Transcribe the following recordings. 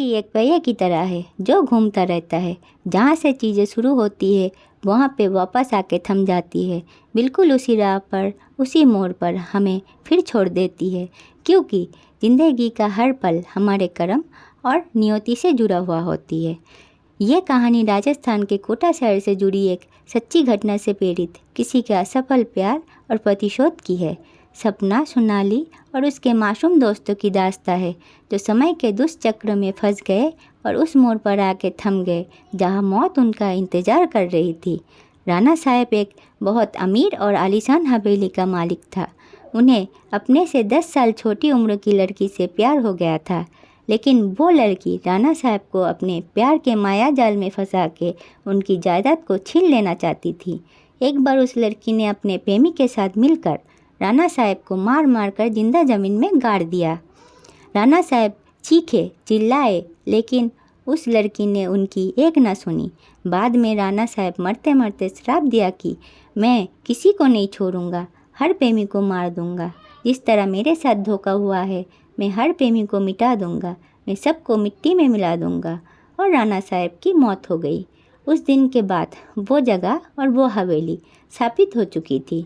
ये एक पहिए की तरह है जो घूमता रहता है। जहाँ से चीज़ें शुरू होती है वहाँ पे वापस आके थम जाती है, बिल्कुल उसी राह पर, उसी मोड़ पर हमें फिर छोड़ देती है, क्योंकि ज़िंदगी का हर पल हमारे कर्म और नियति से जुड़ा हुआ होती है। ये कहानी राजस्थान के कोटा शहर से जुड़ी एक सच्ची घटना से प्रेरित किसी के असफल प्यार और प्रतिशोध की है। सपना, सोनाली और उसके मासूम दोस्तों की दास्तां है जो समय के दुष्चक्र में फंस गए और उस मोड़ पर आके थम गए जहां मौत उनका इंतज़ार कर रही थी। राणा साहब एक बहुत अमीर और आलीशान हवेली का मालिक था। उन्हें अपने से 10 साल छोटी उम्र की लड़की से प्यार हो गया था, लेकिन वो लड़की राणा साहब को अपने प्यार के माया जाल में फंसा के उनकी जायदाद को छीन लेना चाहती थी। एक बार उस लड़की ने अपने प्रेमी के साथ मिलकर राणा साहब को मार मार कर जिंदा ज़मीन में गाड़ दिया। राणा साहब चीखे, चिल्लाए, लेकिन उस लड़की ने उनकी एक न सुनी। बाद में राणा साहब मरते मरते श्राप दिया कि मैं किसी को नहीं छोड़ूंगा, हर प्रेमी को मार दूंगा। जिस तरह मेरे साथ धोखा हुआ है, मैं हर प्रेमी को मिटा दूंगा, मैं सबको मिट्टी में मिला दूंगा। और राणा साहब की मौत हो गई। उस दिन के बाद वो जगह और वो हवेली स्थापित हो चुकी थी।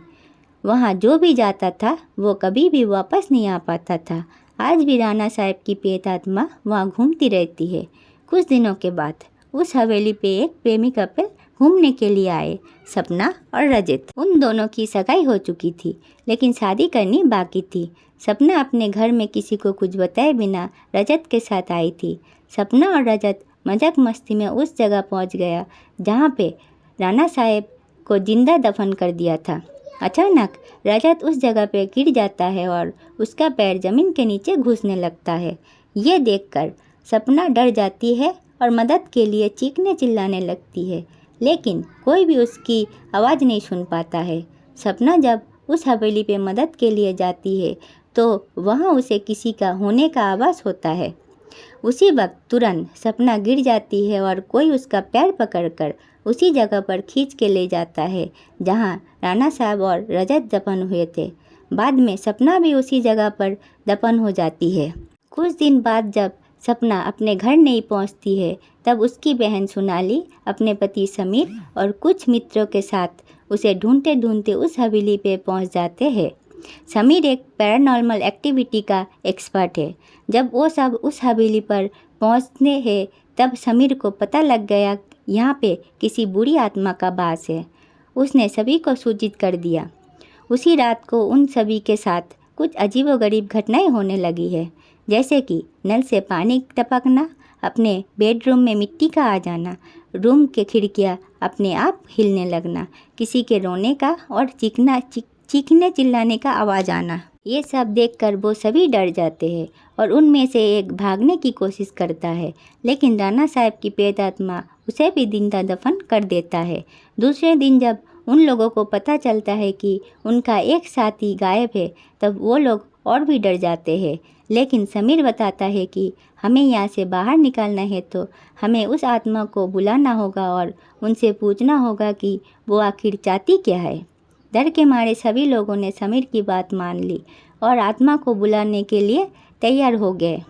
वहाँ जो भी जाता था वो कभी भी वापस नहीं आ पाता था। आज भी राणा साहब की प्रेतात्मा वहाँ घूमती रहती है। कुछ दिनों के बाद उस हवेली पे एक प्रेमी कपल घूमने के लिए आए, सपना और रजत। उन दोनों की सगाई हो चुकी थी, लेकिन शादी करनी बाकी थी। सपना अपने घर में किसी को कुछ बताए बिना रजत के साथ आई थी। सपना और रजत मजाक मस्ती में उस जगह पहुंच गया जहां पे राणा साहब को जिंदा दफन कर दिया था। अचानक रजत उस जगह पे गिर जाता है और उसका पैर जमीन के नीचे घुसने लगता है। ये देखकर सपना डर जाती है और मदद के लिए चीखने चिल्लाने लगती है, लेकिन कोई भी उसकी आवाज़ नहीं सुन पाता है। सपना जब उस हवेली पे मदद के लिए जाती है तो वहाँ उसे किसी का होने का आभास होता है। उसी वक्त तुरंत सपना गिर जाती है और कोई उसका पैर पकड़कर उसी जगह पर खींच के ले जाता है जहाँ राणा साहब और रजत दफन हुए थे। बाद में सपना भी उसी जगह पर दफन हो जाती है। कुछ दिन बाद जब सपना अपने घर नहीं पहुंचती है, तब उसकी बहन सोनाली अपने पति समीर और कुछ मित्रों के साथ उसे ढूंढते ढूंढते उस हवेली पे पहुंच जाते हैं। समीर एक पैरानॉर्मल एक्टिविटी का एक्सपर्ट है। जब वो सब उस हवेली पर पहुंचते हैं तब समीर को पता लग गया यहाँ पे किसी बुरी आत्मा का वास है। उसने सभी को सूचित कर दिया। उसी रात को उन सभी के साथ कुछ अजीबोगरीब घटनाएं होने लगी है, जैसे कि नल से पानी टपकना, अपने बेडरूम में मिट्टी का आ जाना, रूम के खिड़कियाँ अपने आप हिलने लगना, किसी के रोने का और चीखने चिल्लाने का आवाज़ आना। ये सब देखकर वो सभी डर जाते हैं और उनमें से एक भागने की कोशिश करता है, लेकिन राणा साहब की प्रेतात्मा उसे भी जिंदा दफन कर देता है। दूसरे दिन जब उन लोगों को पता चलता है कि उनका एक साथी गायब है, तब वो लोग और भी डर जाते हैं। लेकिन समीर बताता है कि हमें यहाँ से बाहर निकालना है तो हमें उस आत्मा को बुलाना होगा और उनसे पूछना होगा कि वो आखिर चाहती क्या है। डर के मारे सभी लोगों ने समीर की बात मान ली और आत्मा को बुलाने के लिए तैयार हो गए।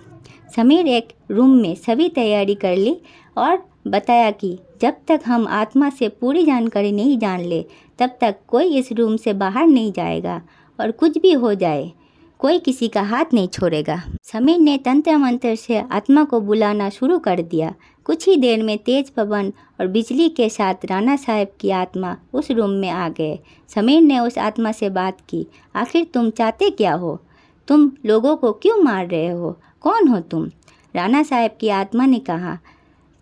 समीर एक रूम में सभी तैयारी कर ली और बताया कि जब तक हम आत्मा से पूरी जानकारी नहीं जान ले तब तक कोई इस रूम से बाहर नहीं जाएगा और कुछ भी हो जाए कोई किसी का हाथ नहीं छोड़ेगा। समीर ने तंत्र मंत्र से आत्मा को बुलाना शुरू कर दिया। कुछ ही देर में तेज पवन और बिजली के साथ राणा साहब की आत्मा उस रूम में आ गए। समीर ने उस आत्मा से बात की, आखिर तुम चाहते क्या हो? तुम लोगों को क्यों मार रहे हो? कौन हो तुम? राणा साहब की आत्मा ने कहा,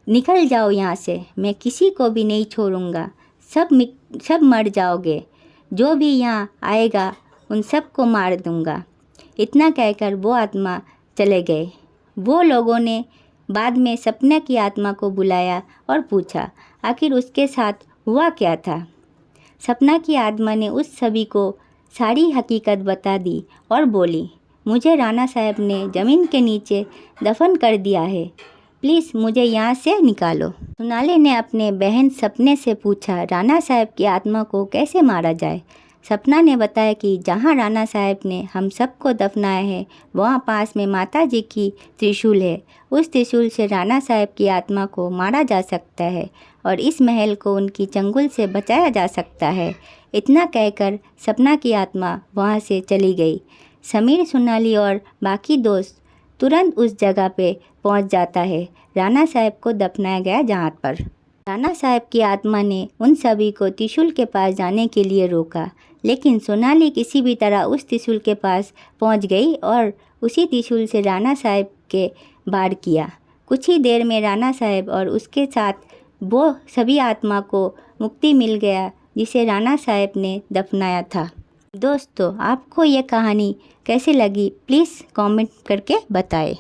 निकल जाओ यहाँ से, मैं किसी को भी नहीं छोड़ूंगा, सब मर जाओगे, जो भी यहाँ आएगा उन सबको मार दूंगा। इतना कहकर वो आत्मा चले गए। वो लोगों ने बाद में सपना की आत्मा को बुलाया और पूछा आखिर उसके साथ हुआ क्या था। सपना की आत्मा ने उस सभी को सारी हकीकत बता दी और बोली, मुझे राणा साहब ने ज़मीन के नीचे दफन कर दिया है, प्लीज़ मुझे यहाँ से निकालो। सोनाली ने अपने बहन सपने से पूछा, राणा साहब की आत्मा को कैसे मारा जाए? सपना ने बताया कि जहाँ राणा साहब ने हम सबको दफनाया है वहाँ पास में माता जी की त्रिशूल है। उस त्रिशूल से राणा साहब की आत्मा को मारा जा सकता है और इस महल को उनकी चंगुल से बचाया जा सकता है। इतना कहकर सपना की आत्मा वहाँ से चली गई। समीर, सोनाली और बाकी दोस्त तुरंत उस जगह पे पहुँच जाता है राणा साहब को दफनाया गया जहाँ पर। राणा साहब की आत्मा ने उन सभी को त्रिशूल के पास जाने के लिए रोका, लेकिन सोनाली किसी भी तरह उस त्रिशूल के पास पहुंच गई और उसी त्रिशूल से राणा साहब के वार किया। कुछ ही देर में राणा साहब और उसके साथ वो सभी आत्मा को मुक्ति मिल गया जिसे राणा साहब ने दफनाया था। दोस्तों, आपको ये कहानी कैसी लगी प्लीज़ कमेंट करके बताएं।